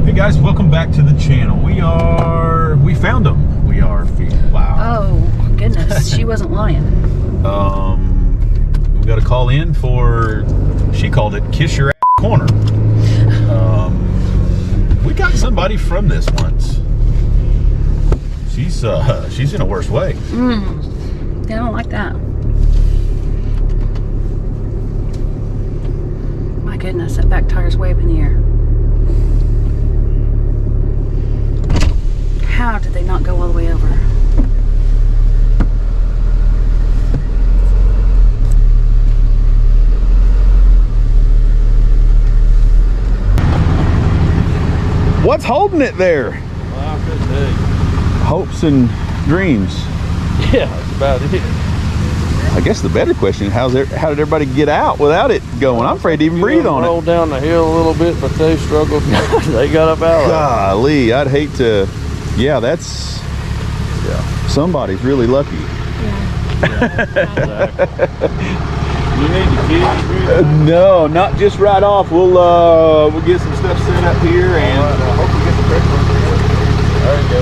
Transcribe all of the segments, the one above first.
Hey guys, welcome back to the channel. We found them. Wow. Oh goodness, she wasn't lying. We got a call in for, she called it Kiss Your Ass Corner. We got somebody from this once. She's in a worse way. I don't like that. My goodness, that back tire's way up in the air. How did they not go all the way over? What's holding it there? Well, I couldn't tell you. Hopes and dreams. Yeah, that's about it. I guess the better question is how did everybody get out without it going? I'm afraid to even breathe on it. Rolled down the hill a little bit, but they struggled. They got up out of it. Golly, I'd hate to. Yeah, somebody's really lucky. Exactly. You need the keys? No, not just right off. We'll get some stuff set up here and hope we get the correct one. There you go.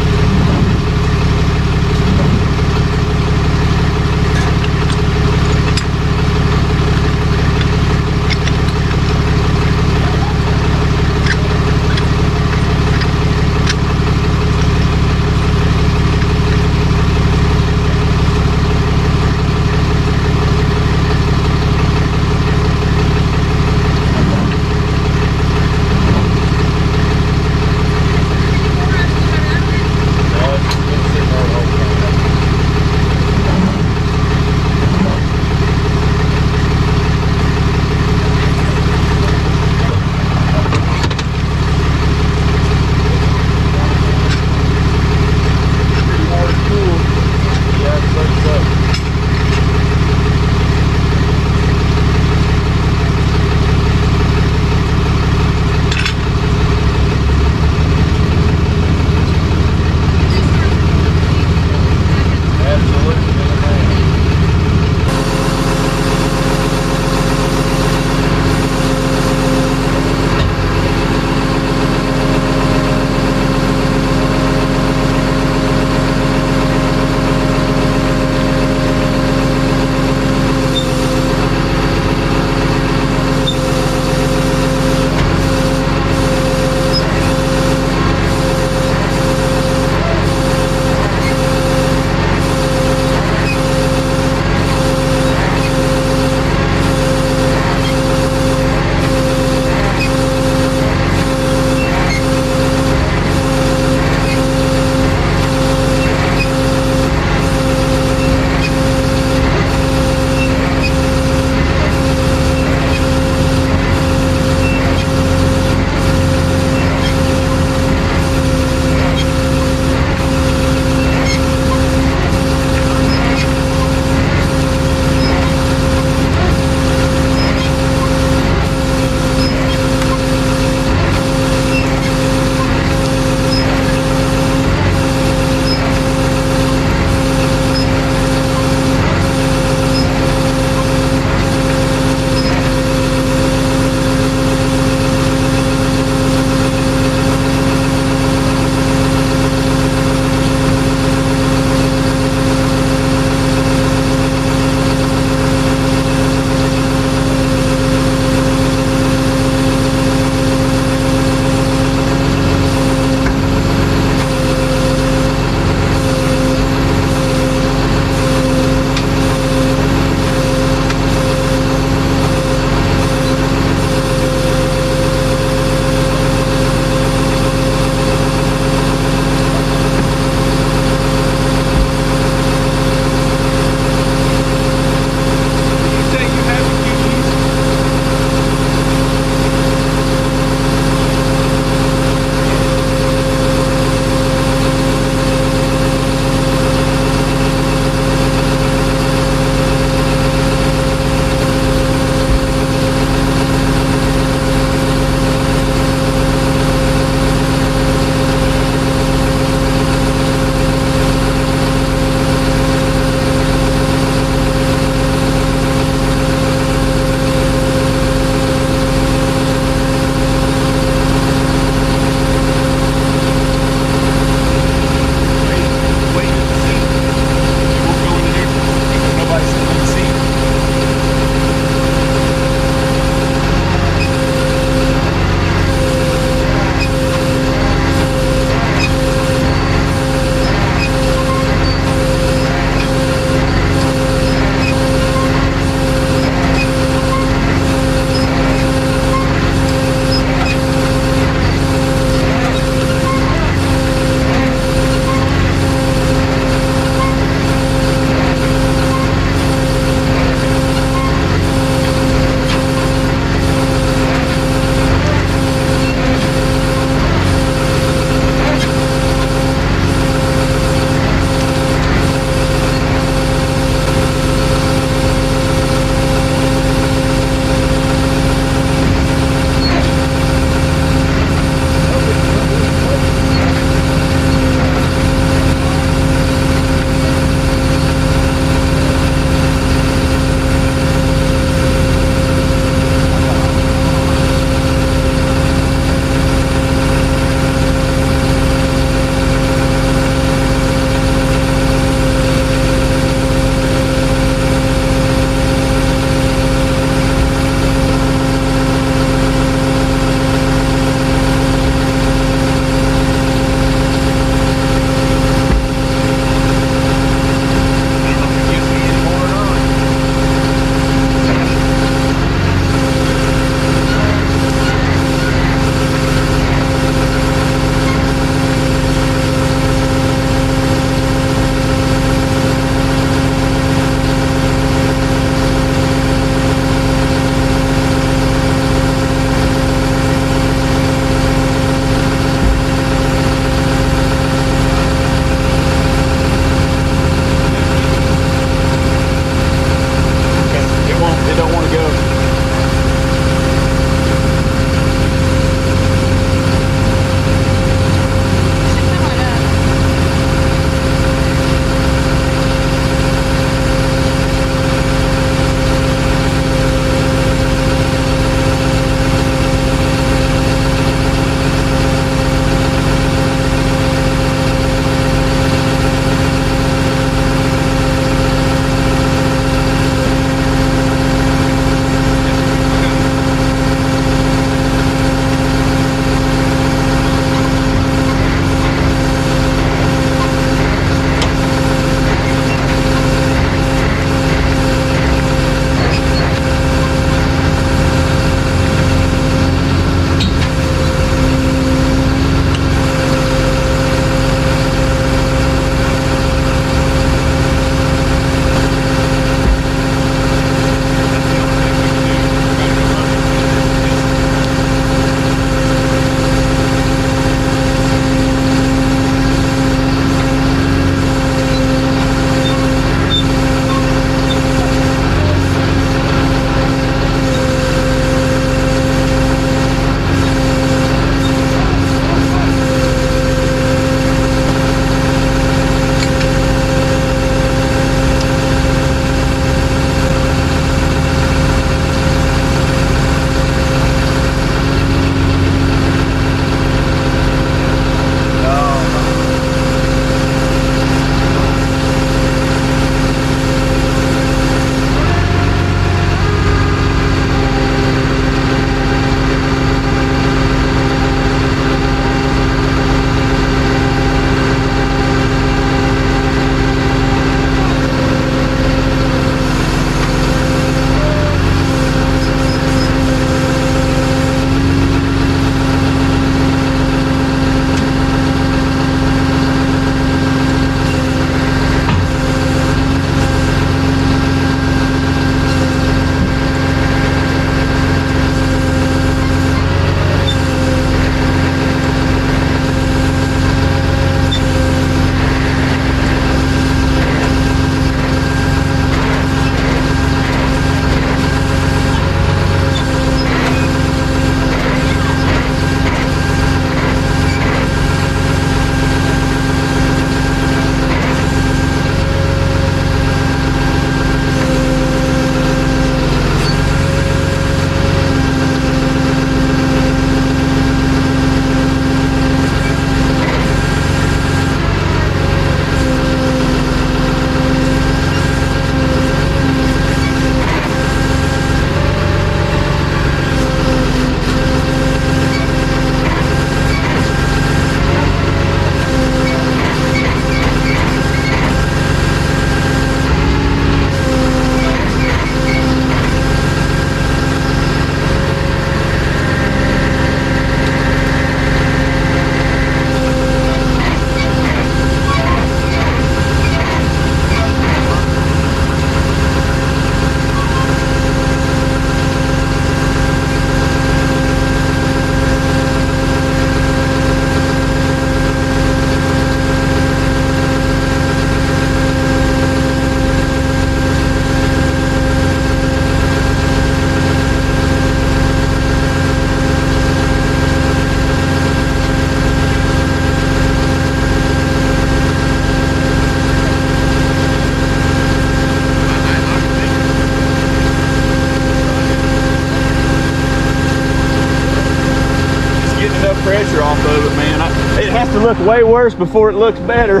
off of it, man. It has to look way worse before it looks better.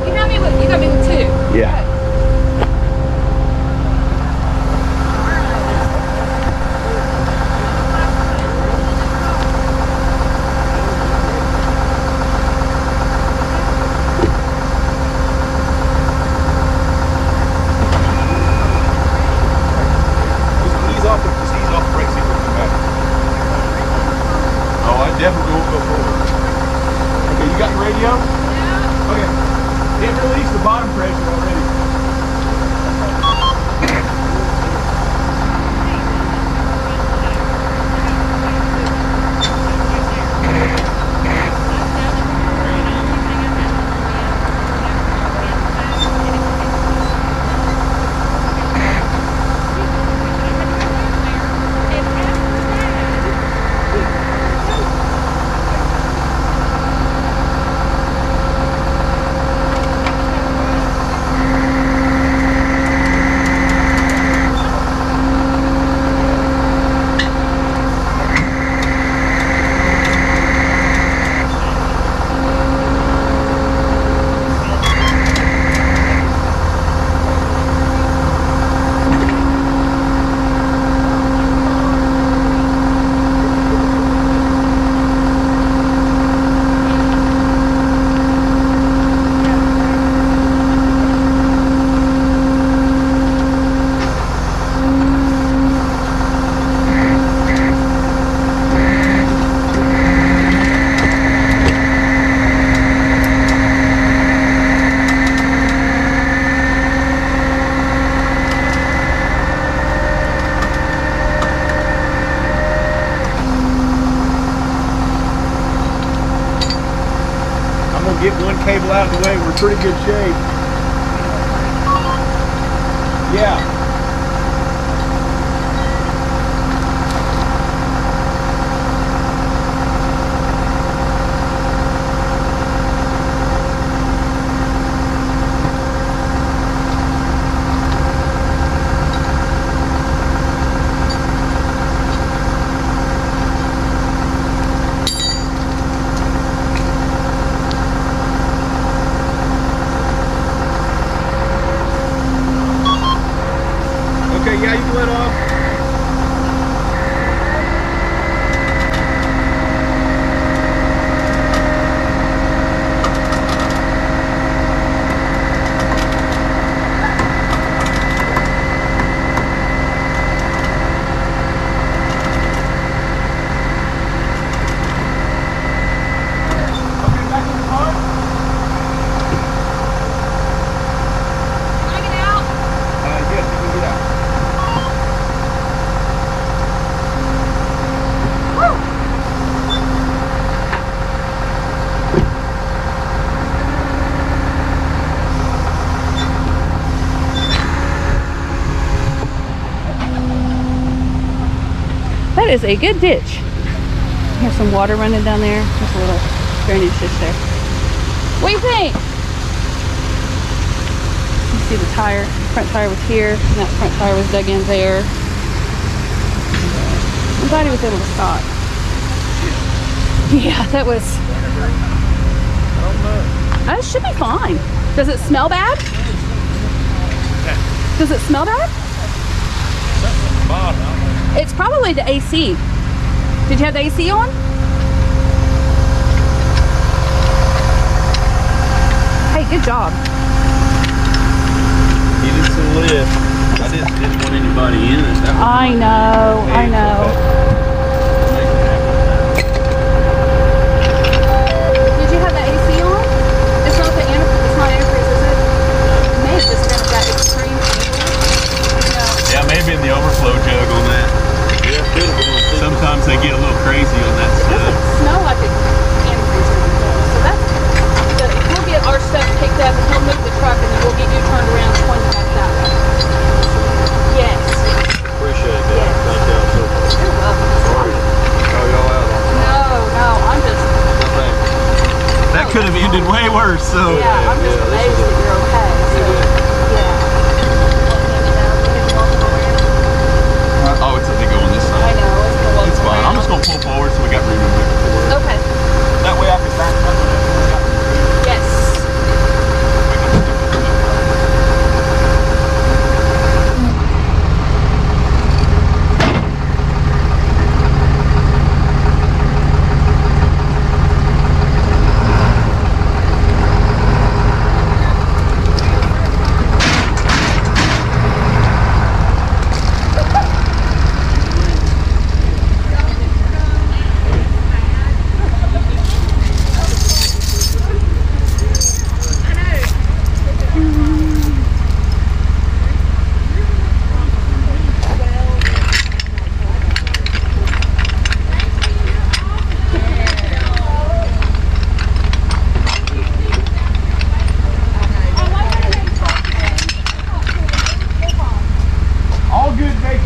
You got me with 2. Yeah. Just ease off the brakes, see if we come back. Oh, I definitely won't go forward. Okay, you got the radio? Yeah. Okay. It released the bottom pressure already. Get one cable out of the way, we're in pretty good shape. Yeah. Okay, yeah, you can let off. Okay, back in the car. Can I get out? Yes, you can get out. That is a good ditch. There's some water running down there. There's a little drainage ditch there. What do you think? You see the tire. Front tire was here, and that front tire was dug in there. I'm glad he was able to stop. Yeah, that was. That should be fine. Does it smell bad? Does it smell bad? It's probably the AC. Did you have the AC on? Hey, good job. Needed some lift. I just didn't want anybody in it. I know, I know. Did you have the AC on? It's not the it's not antifreeze, is it? It may have just been that extreme angle. Yeah, maybe in the overflow jug on that. Sometimes they get a little crazy on that It stuff. doesn't smell like an antifreeze or anything. So that's we'll get our stuff picked up and he'll move the truck and then we'll get you turned around and pointed back that way. Yes. Appreciate that. Yes. Thank y'all so much. You're welcome. Sorry to call y'all out on No, I'm just That could have ended way worse, so. yeah, I'm just yeah, this amazed is that you're okay. So, yeah. Oh, it's a big one this I side. know, it's gonna walk It's fine. I'm around. just gonna pull forward so we got room to move. Okay. That way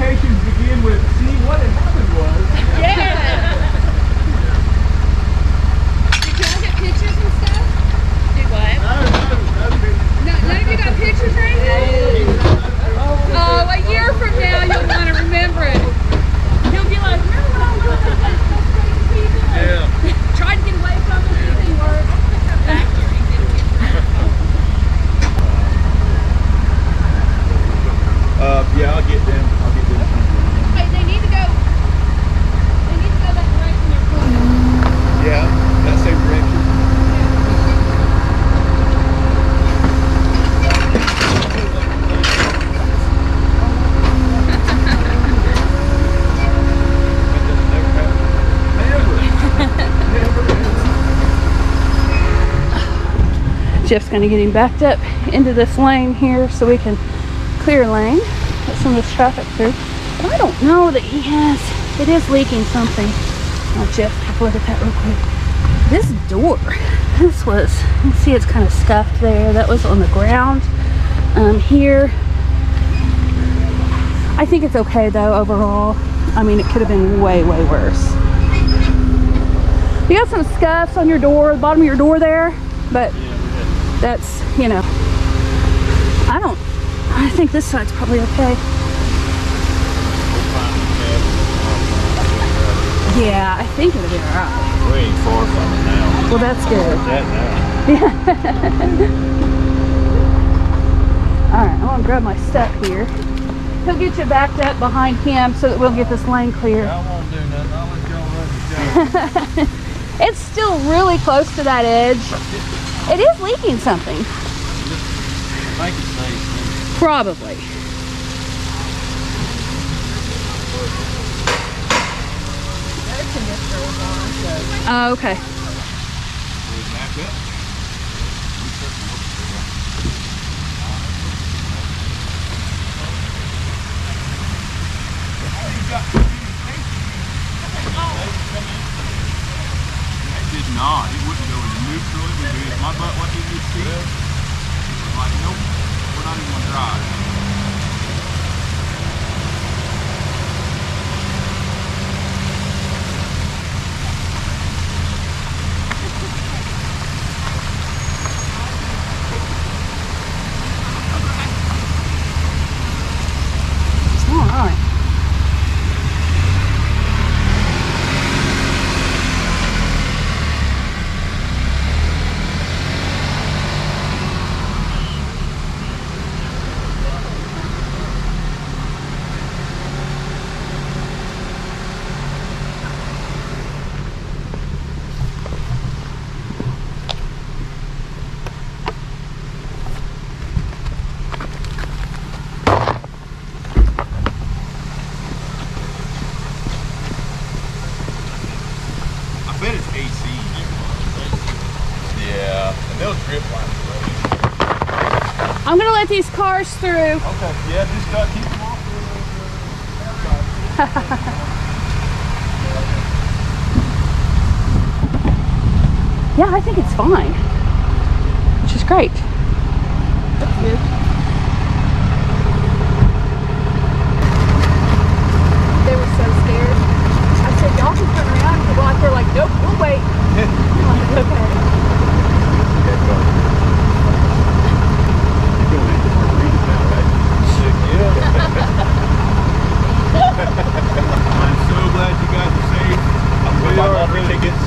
communications begin with, see, what had happened was. Yeah. Did y'all get pictures and stuff? Do what? None of you got pictures or anything? Oh, a year from now you'll want to remember it. You'll be like, remember when I was with those crazy people? Yeah. Tried to get away from it, it didn't work. Back here, he didn't get Yeah, I'll get them. Hey, they need to go that direction they're going. Yeah, that same direction. Jeff's going to get him backed up into this lane here so we can clear lane, let some of this traffic through. But I don't know that he has, it is leaking something. Oh, Jeff, take a look at that real quick. This door, this was, you can see it's kind of scuffed there. That was on the ground. Here, I think it's okay though overall. I mean, it could have been way, way worse. You got some scuffs on your door, the bottom of your door there, but that's, you know, I think this side's probably okay. Yeah, I think it'll be alright. We ain't far from it now. Well, that's good. That now. Alright, I'm gonna grab my stuff here. He'll get you backed up behind him so that we'll get this lane clear. I won't do nothing. I'll let y'all run the show. It's still really close to that edge. It is leaking something. Make it safe. Probably. Oh, okay. Did not. It wouldn't go in neutral. It would be if my butt wasn't in this seat. It was like, nope, we're not even gonna drive. All right. I bet it's AC. Yeah, and they'll drip like crazy. I'm gonna let these cars through. Okay, yeah, just keep them off. Yeah, I think it's fine, which is great. That's good. They were so scared. I said, y'all can turn around. And well, they're like, nope, we'll wait. I'm like, okay. I'm so glad you guys are safe. I'm with my lottery tickets.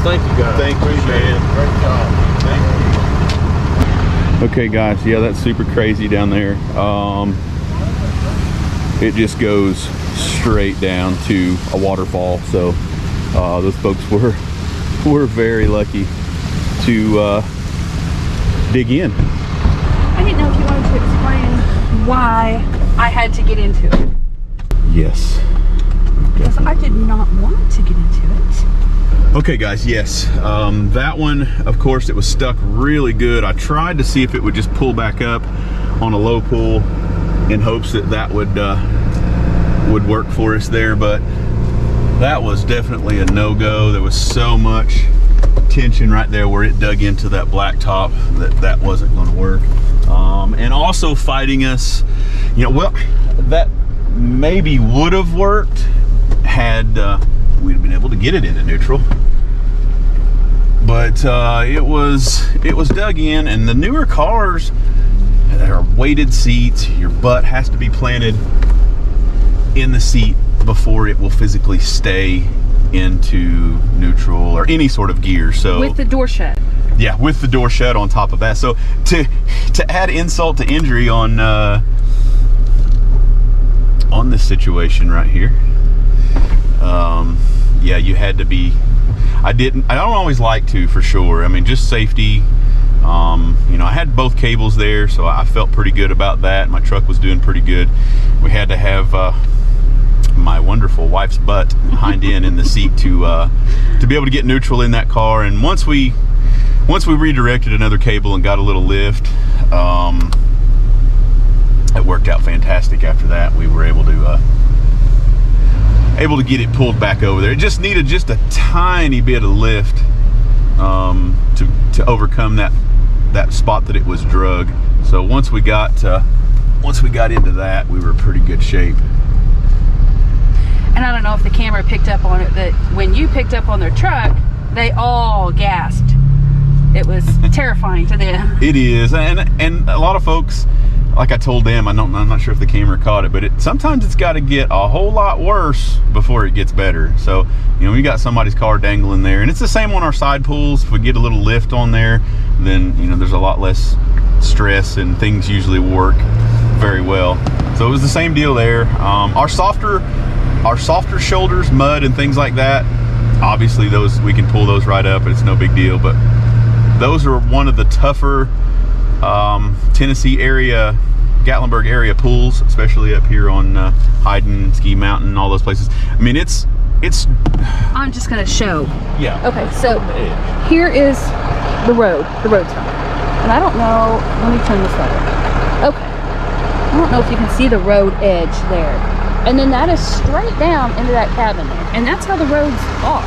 Thank you guys. Thank you, man. Great job. Thank you. Okay, guys. Yeah, that's super crazy down there. It just goes straight down to a waterfall. So those folks were very lucky to dig in. I didn't know if you wanted to explain why I had to get into it. Yes. Because I did not want to get into it. Okay, guys, yes. That one, of course, it was stuck really good. I tried to see if it would just pull back up on a low pull in hopes that that would work for us there, but that was definitely a no-go. There was so much tension right there where it dug into that blacktop that wasn't going to work. and also fighting us. You know, well, that maybe would have worked had we'd been able to get it into neutral. But it was dug in, and the newer cars, there are weighted seats. Your butt has to be planted in the seat before it will physically stay into neutral or any sort of gear. So with the door shut. Yeah, with the door shut on top of that. So to add insult to injury on this situation right here, yeah, you had to be. I don't always like to, for sure. I mean, just safety. You know, I had both cables there, so I felt pretty good about that. My truck was doing pretty good. We had to have my wonderful wife's butt hind in the seat to be able to get neutral in that car. And once we redirected another cable and got a little lift, it worked out fantastic. After that, we were able to get it pulled back over there. It just needed just a tiny bit of lift to overcome that spot that it was drug. So once we got into that, we were in pretty good shape. And I don't know if the camera picked up on it, that when you picked up on their truck, they all gasped. It was terrifying to them. It is, and a lot of folks, like I told them, I'm not sure if the camera caught it, but sometimes it's got to get a whole lot worse before it gets better. So, you know, we got somebody's car dangling there, and it's the same on our side pulls. If we get a little lift on there, then, you know, there's a lot less stress, and things usually work very well. So it was the same deal there. Our softer shoulders, mud and things like that, obviously those we can pull those right up, and it's no big deal. But those are one of the tougher Tennessee area, Gatlinburg area pools, especially up here on Hayden, Ski Mountain, all those places. I mean, it's. I'm just gonna show. Yeah. Okay, so here is the road stop, and I don't know. Let me turn this over. Okay. I don't know if you can see the road edge there, and then that is straight down into that cabin there, and that's how the roads are.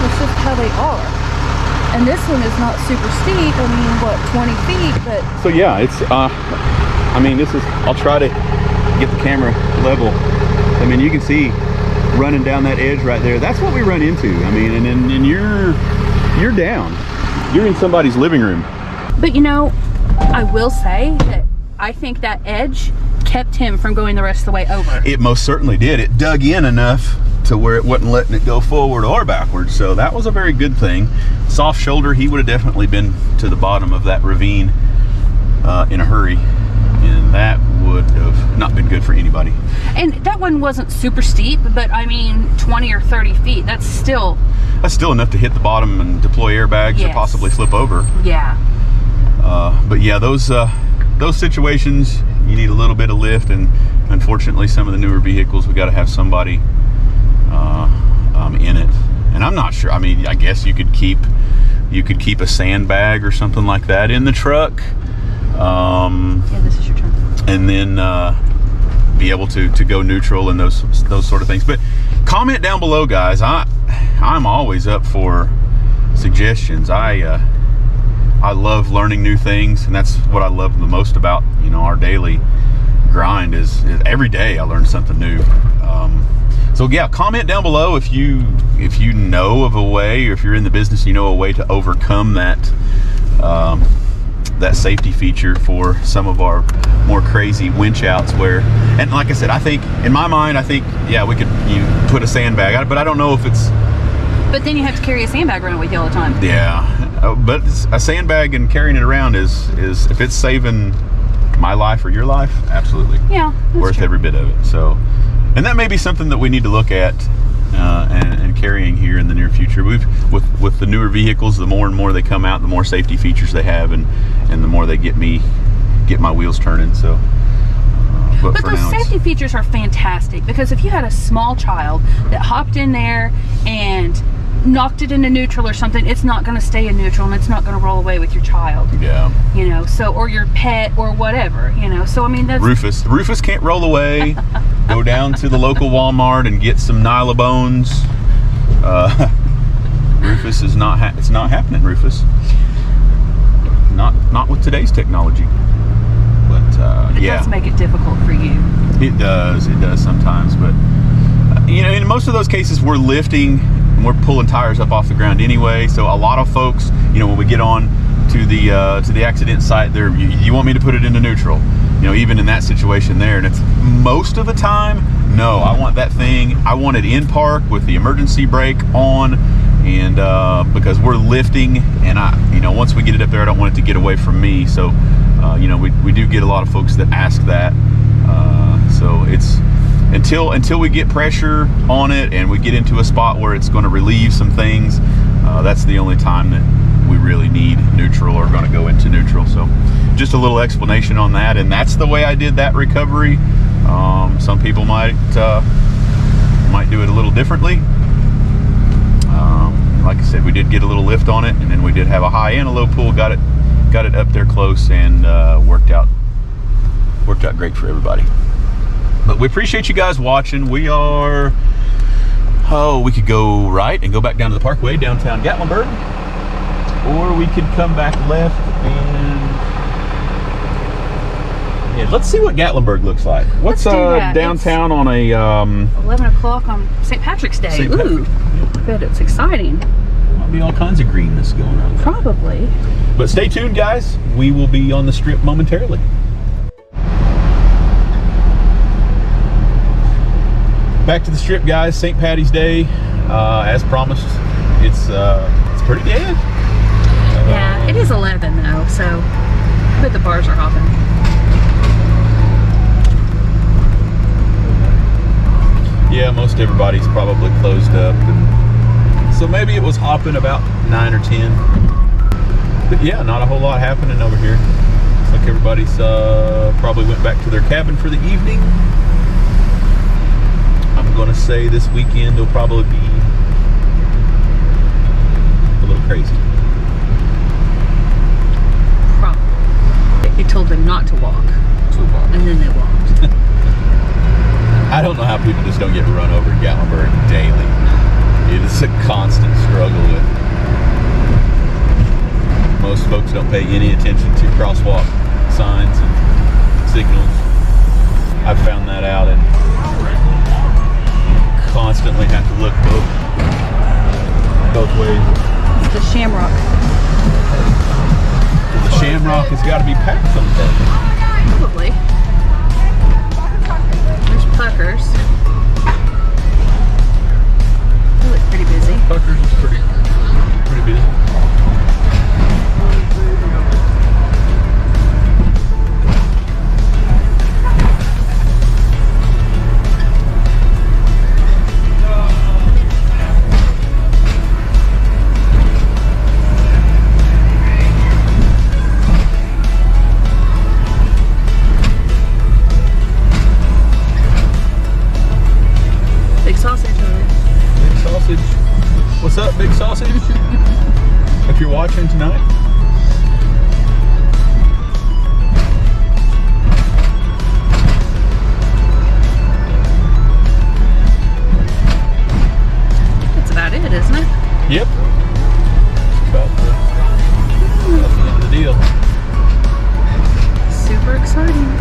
That's just how they are. And this one is not super steep. I mean, what, 20 feet? But so yeah, it's. I mean, this is. I'll try to get the camera level. I mean, you can see running down that edge right there. That's what we run into. I mean, and you're down. You're in somebody's living room. But you know, I will say that I think that edge kept him from going the rest of the way over. It most certainly did. It dug in enough to where it wasn't letting it go forward or backwards. So that was a very good thing. Soft shoulder, he would have definitely been to the bottom of that ravine in a hurry. And that would have not been good for anybody. And that one wasn't super steep, but I mean 20 or 30 feet, that's still enough to hit the bottom and deploy airbags. Yes. Or possibly flip over. Yeah. But yeah, those situations, you need a little bit of lift, and unfortunately some of the newer vehicles, we got to have somebody in it. And I'm not sure, I mean, I guess you could keep a sandbag or something like that in the truck. Yeah, this is your turn. And then be able to go neutral and those sort of things. But comment down below, guys. I'm always up for suggestions. I love learning new things, and that's what I love the most about, you know, our daily grind is every day I learn something new. So yeah, comment down below if you know of a way, or if you're in the business, you know a way to overcome that that safety feature for some of our more crazy winch outs where, and like I said, I think in my mind, yeah, you put a sandbag out, but I don't know if it's. But then you have to carry a sandbag around with you all the time. Yeah, but a sandbag and carrying it around is if it's saving my life or your life, absolutely. Yeah, worth true. Every bit of it. So, and that may be something that we need to look at and carrying here in the near future. With the newer vehicles, the more and more they come out, the more safety features they have, and the more they get my wheels turning. So. But those safety features are fantastic, because if you had a small child that hopped in there and knocked it into neutral or something, it's not going to stay in neutral, and it's not going to roll away with your child. Yeah. You know, so, or your pet or whatever, you know. So I mean, that's Rufus can't roll away. Go down to the local Walmart and get some Nylabones. Rufus is not it's not happening, Rufus. Not with today's technology. Yeah. does make it difficult for you. It does sometimes, but in most of those cases we're lifting and we're pulling tires up off the ground anyway. So a lot of folks, when we get on to the accident site, there you want me to put it into neutral. Even in that situation there, and it's most of the time, no, I want that thing, I want it in park with the emergency brake on, and because we're lifting, and once we get it up there, I don't want it to get away from me. So, we do get a lot of folks that ask that. So it's until we get pressure on it and we get into a spot where it's going to relieve some things, that's the only time that we really need neutral or going to go into neutral. So just a little explanation on that, and that's the way I did that recovery. Some people might do it a little differently. Like I said, we did get a little lift on it, and then we did have a high and a low pull, got it up there close, and worked out great for everybody. But we appreciate you guys watching. We could go right and go back down to the Parkway, downtown Gatlinburg, or we could come back left and let's see what Gatlinburg looks like. What's downtown on a 11 o'clock on St. Patrick's Day. Ooh, I bet it's exciting. Might be all kinds of greenness going on. Probably. But stay tuned, guys. We will be on the strip momentarily. Back to the strip, guys. St. Patty's Day, as promised. It's pretty dead. Yeah, it is 11 though, so I bet the bars are hopping. Yeah, most everybody's probably closed up. So maybe it was hopping about 9 or 10. But yeah, not a whole lot happening over here. Looks like everybody's probably went back to their cabin for the evening. I'm going to say this weekend will probably be a little crazy. Probably. He told them not to walk. And then they walked. I don't know how people just don't get run over in Gatlinburg daily. It is a constant struggle with. Most folks don't pay any attention to crosswalk signs and signals. I've found that out, and constantly have to look both ways. The Shamrock. The Shamrock has got to be packed someday. Probably. There's Puckers. They look pretty busy. Puckers is pretty busy. What's up, Big Sausage? If you're watching tonight. That's about it, isn't it? Yep. About the end of the deal. Super exciting.